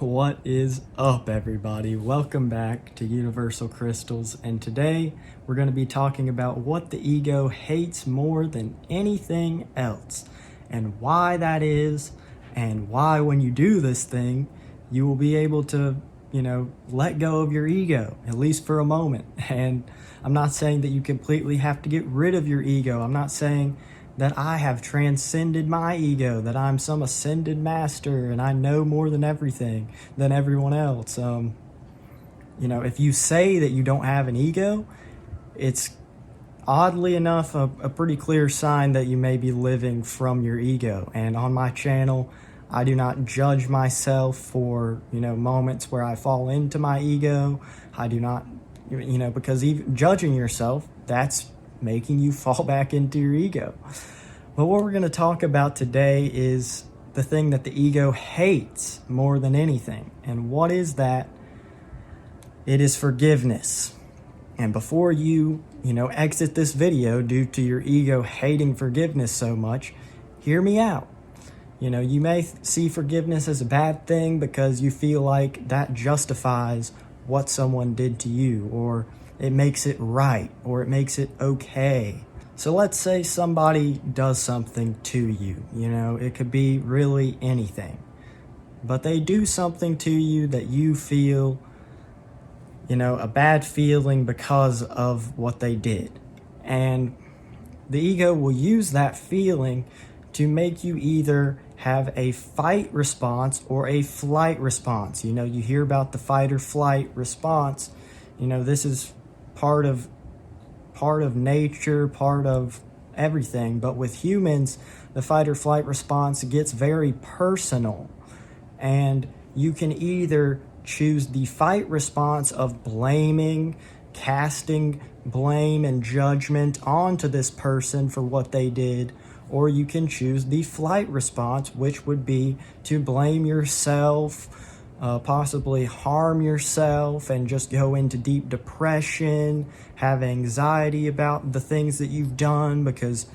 What is up, everybody? Welcome back to Universal Crystals, and today we're going to be talking about what the ego hates more than anything else, and why that is, and why when you do this thing, you will be able to, let go of your ego, at least for a moment. And I'm not saying that you completely have to get rid of your ego. I'm not saying that I have transcended my ego, that I'm some ascended master and I know more than everything, than everyone else. If you say that you don't have an ego, it's oddly enough a pretty clear sign that you may be living from your ego. And on my channel, I do not judge myself for, moments where I fall into my ego. I do not, because even judging yourself, that's making you fall back into your ego. But what we're going to talk about today is the thing that the ego hates more than anything. And what is that? It is forgiveness. And before you, exit this video due to your ego hating forgiveness so much, hear me out. You may see forgiveness as a bad thing because you feel like that justifies what someone did to you, or it makes it right, or it makes it okay. So let's say somebody does something to you, it could be really anything. But they do something to you that you feel, a bad feeling because of what they did. And the ego will use that feeling to make you either have a fight response or a flight response. You hear about the fight or flight response. This is part of nature, part of everything. But with humans, the fight or flight response gets very personal. And you can either choose the fight response of blaming, casting blame and judgment onto this person for what they did, or you can choose the flight response, which would be to blame yourself, possibly harm yourself and just go into deep depression, have anxiety about the things that you've done because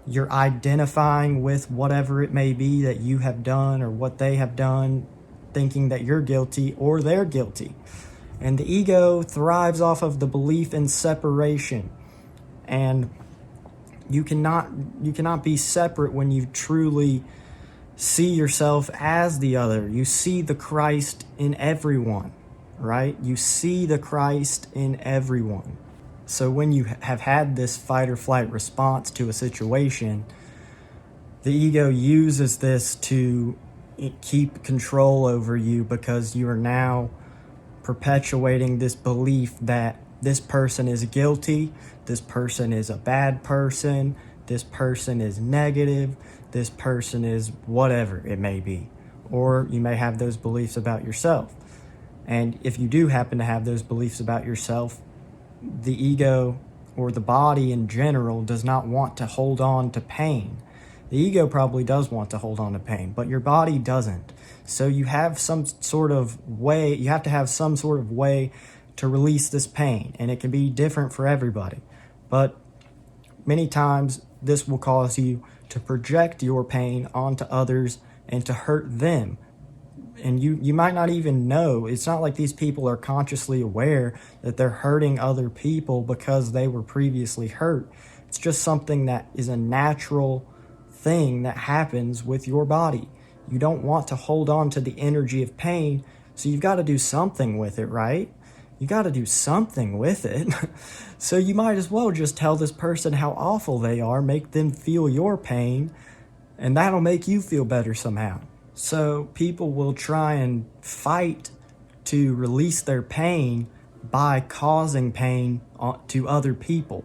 you're identifying with whatever it may be that you have done or what they have done, thinking that you're guilty or they're guilty. And the ego thrives off of the belief in separation. And you cannot be separate when you truly see yourself as the other. You see the Christ in everyone, right? You see the Christ in everyone. So when you have had this fight or flight response to a situation, the ego uses this to keep control over you because you are now perpetuating this belief that this person is guilty, this person is a bad person, this person is negative, this person is whatever it may be. Or you may have those beliefs about yourself. And if you do happen to have those beliefs about yourself, the ego or the body in general does not want to hold on to pain. The ego probably does want to hold on to pain, but your body doesn't. So you have some sort of way, you have to have some sort of way to release this pain, and it can be different for everybody. But many times this will cause you to project your pain onto others and to hurt them. And you might not even know. It's not like these people are consciously aware that they're hurting other people because they were previously hurt. It's just something that is a natural thing that happens with your body. You don't want to hold on to the energy of pain, so you've got to do something with it, right? You got to do something with it. So you might as well just tell this person how awful they are, make them feel your pain, and that'll make you feel better somehow. So people will try and fight to release their pain by causing pain to other people.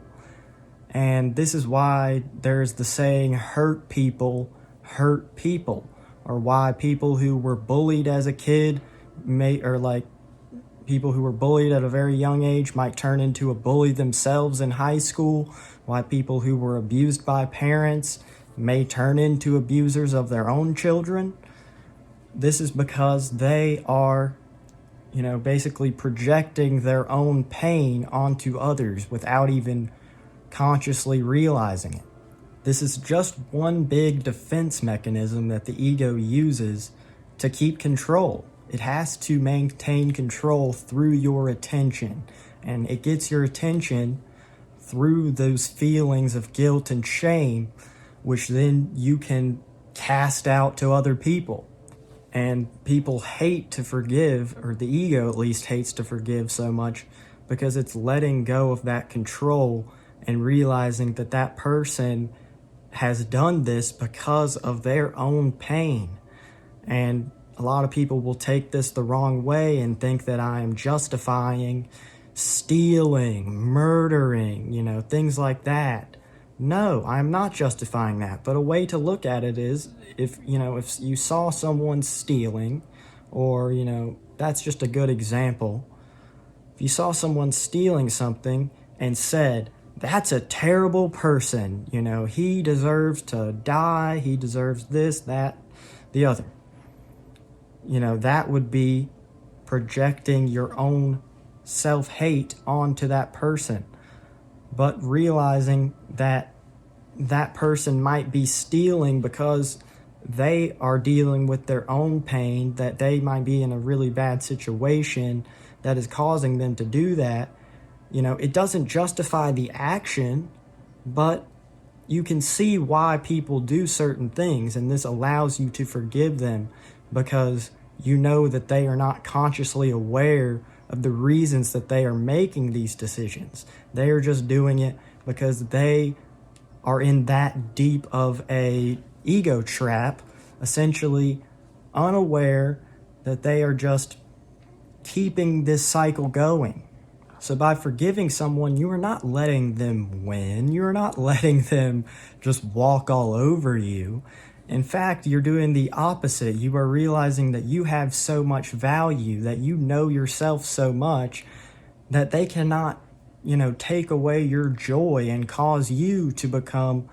And this is why there's the saying, hurt people, or why people who were bullied as a kid people who were bullied at a very young age might turn into a bully themselves in high school, why people who were abused by parents may turn into abusers of their own children. This is because they are, basically projecting their own pain onto others without even consciously realizing it. This is just one big defense mechanism that the ego uses to keep control. It has to maintain control through your attention. And it gets your attention through those feelings of guilt and shame, which then you can cast out to other people. And people hate to forgive, or the ego at least hates to forgive so much, because it's letting go of that control and realizing that that person has done this because of their own pain. And a lot of people will take this the wrong way and think that I am justifying stealing, murdering, things like that. No, I'm not justifying that. But a way to look at it is if you saw someone stealing, or, that's just a good example. If you saw someone stealing something and said, that's a terrible person, he deserves to die, he deserves this, that, the other. That would be projecting your own self-hate onto that person. But realizing that that person might be stealing because they are dealing with their own pain, that they might be in a really bad situation that is causing them to do that. It doesn't justify the action, but you can see why people do certain things, and this allows you to forgive them because you know that they are not consciously aware of the reasons that they are making these decisions. They are just doing it because they are in that deep of a ego trap, essentially unaware that they are just keeping this cycle going. So by forgiving someone, you are not letting them win. You are not letting them just walk all over you. In fact, you're doing the opposite. You are realizing that you have so much value, that you know yourself so much that they cannot, take away your joy and cause you to become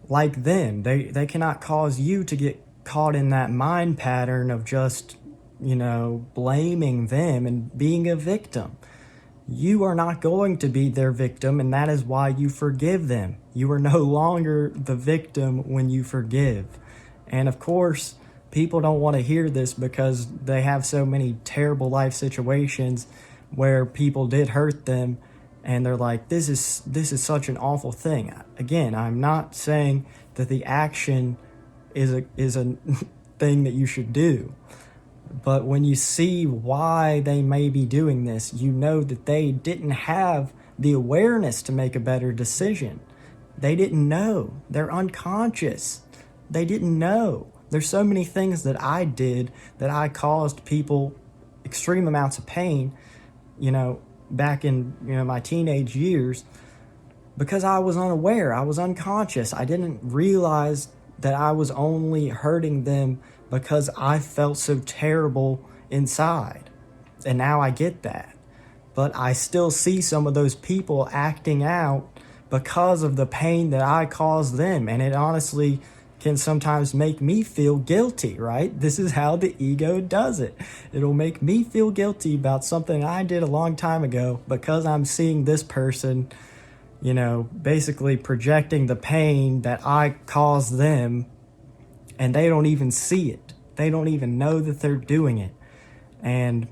like them. They cannot cause you to get caught in that mind pattern of just, blaming them and being a victim. You are not going to be their victim, and that is why you forgive them. You are no longer the victim when you forgive. And of course, people don't want to hear this because they have so many terrible life situations where people did hurt them, and they're like, this is such an awful thing. Again, I'm not saying that the action is a thing that you should do. But when you see why they may be doing this, you know that they didn't have the awareness to make a better decision. They didn't know. They're unconscious. They didn't know. There's so many things that I did that I caused people extreme amounts of pain, back in, my teenage years, because I was unaware. I was unconscious. I didn't realize that I was only hurting them because I felt so terrible inside. And now I get that. But I still see some of those people acting out because of the pain that I caused them. And it honestly can sometimes make me feel guilty, right? This is how the ego does it. It'll make me feel guilty about something I did a long time ago because I'm seeing this person, basically projecting the pain that I caused them, and they don't even see it. They don't even know that they're doing it. And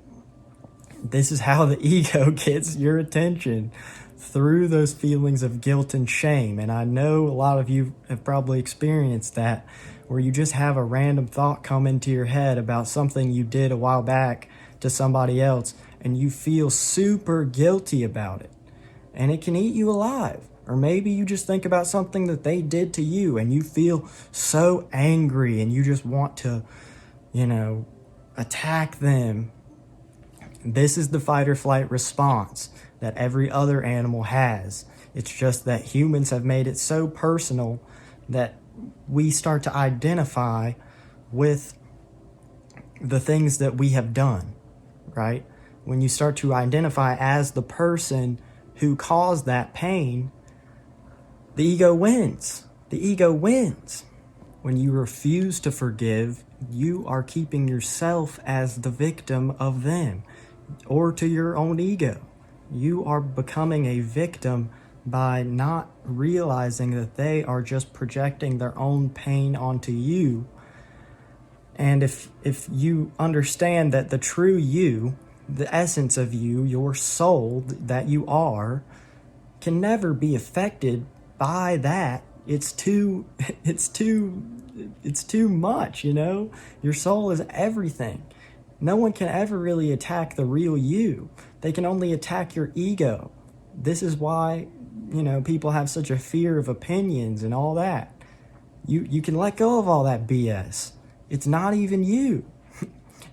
this is how the ego gets your attention, through those feelings of guilt and shame. And I know a lot of you have probably experienced that, where you just have a random thought come into your head about something you did a while back to somebody else, and you feel super guilty about it. And it can eat you alive. Or maybe you just think about something that they did to you and you feel so angry and you just want to, attack them. This is the fight or flight response that every other animal has. It's just that humans have made it so personal that we start to identify with the things that we have done, right? When you start to identify as the person who caused that pain, the ego wins. The ego wins. When you refuse to forgive, you are keeping yourself as the victim of them, or to your own ego. You are becoming a victim by not realizing that they are just projecting their own pain onto you. And if you understand that the true you, the essence of you, your soul that you are, can never be affected by that, it's too much, you know? Your soul is everything. No one can ever really attack the real you. They can only attack your ego. This is why, people have such a fear of opinions and all that. You can let go of all that BS. It's not even you.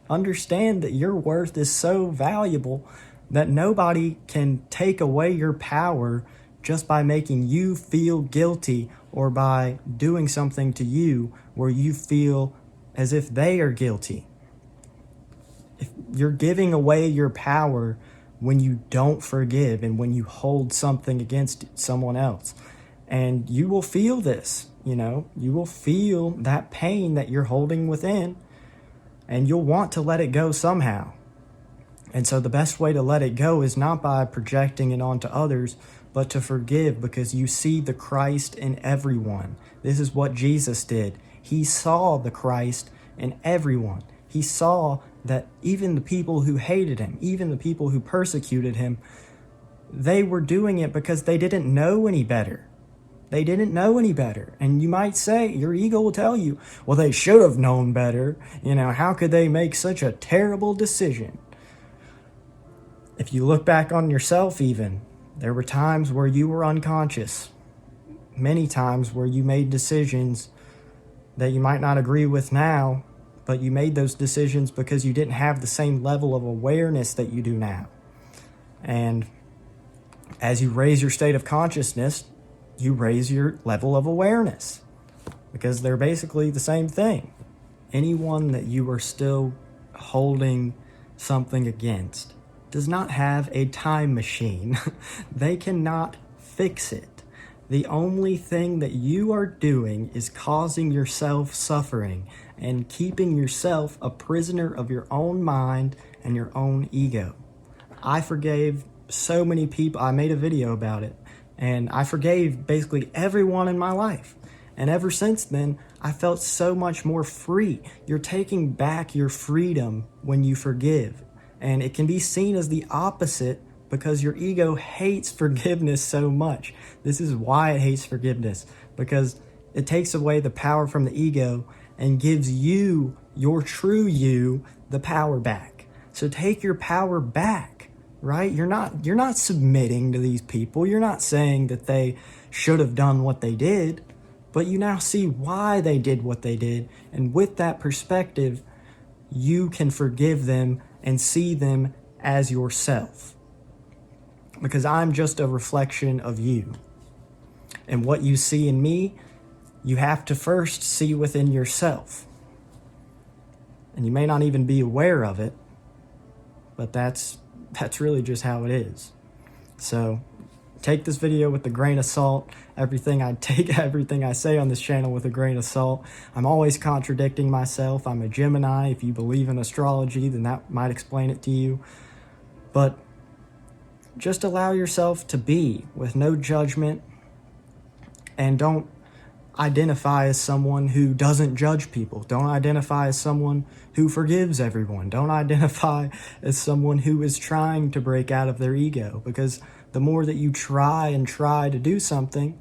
Understand that your worth is so valuable that nobody can take away your power just by making you feel guilty or by doing something to you where you feel as if they are guilty. If you're giving away your power when you don't forgive and when you hold something against someone else. And you will feel this, you will feel that pain that you're holding within, and you'll want to let it go somehow. And so the best way to let it go is not by projecting it onto others, but to forgive, because you see the Christ in everyone. This is what Jesus did. He saw the Christ in everyone. He saw that even the people who hated him, even the people who persecuted him, they were doing it because they didn't know any better. They didn't know any better. And you might say, your ego will tell you, well, they should have known better. How could they make such a terrible decision? If you look back on yourself even, there were times where you were unconscious. Many times where you made decisions that you might not agree with now, but you made those decisions because you didn't have the same level of awareness that you do now. And as you raise your state of consciousness, you raise your level of awareness, because they're basically the same thing. Anyone that you are still holding something against does not have a time machine. They cannot fix it. The only thing that you are doing is causing yourself suffering and keeping yourself a prisoner of your own mind and your own ego. I forgave so many people. I made a video about it, and I forgave basically everyone in my life. And ever since then, I felt so much more free. You're taking back your freedom when you forgive. And it can be seen as the opposite because your ego hates forgiveness so much. This is why it hates forgiveness, because it takes away the power from the ego and gives you, your true you, the power back. So take your power back, right? You're not submitting to these people. You're not saying that they should have done what they did, but you now see why they did what they did. And with that perspective, you can forgive them and see them as yourself. Because I'm just a reflection of you. And what you see in me, you have to first see within yourself. And you may not even be aware of it, but that's really just how it is. So take this video with a grain of salt. Everything I say on this channel with a grain of salt. I'm always contradicting myself. I'm a Gemini. If you believe in astrology, then that might explain it to you. But just allow yourself to be with no judgment, and don't identify as someone who doesn't judge people. Don't identify as someone who forgives everyone. Don't identify as someone who is trying to break out of their ego, because the more that you try to do something,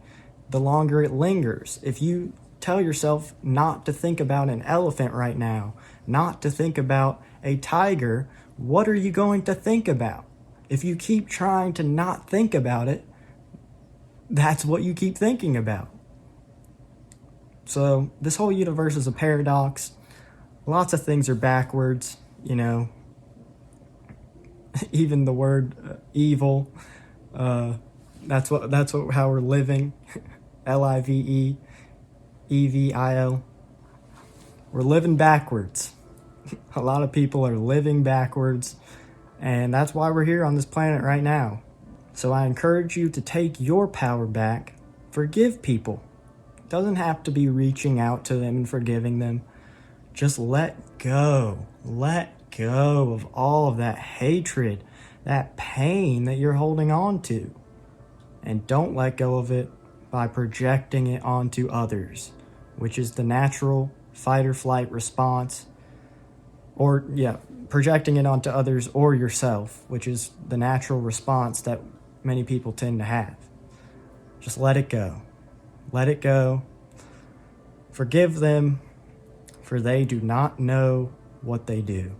the longer it lingers. If you tell yourself not to think about an elephant right now, not to think about a tiger, what are you going to think about? If you keep trying to not think about it, that's what you keep thinking about. So this whole universe is a paradox. Lots of things are backwards, even the word evil. That's how we're living. LIVE, EVIL. We're living backwards. A lot of people are living backwards, and that's why we're here on this planet right now. So I encourage you to take your power back. Forgive people. It doesn't have to be reaching out to them and forgiving them. Just let go. Let go of all of that hatred, that pain that you're holding on to. And don't let go of it by projecting it onto others, which is the natural fight or flight response or projecting it onto others or yourself, which is the natural response that many people tend to have. Just let it go. Let it go. Forgive them, for they do not know what they do.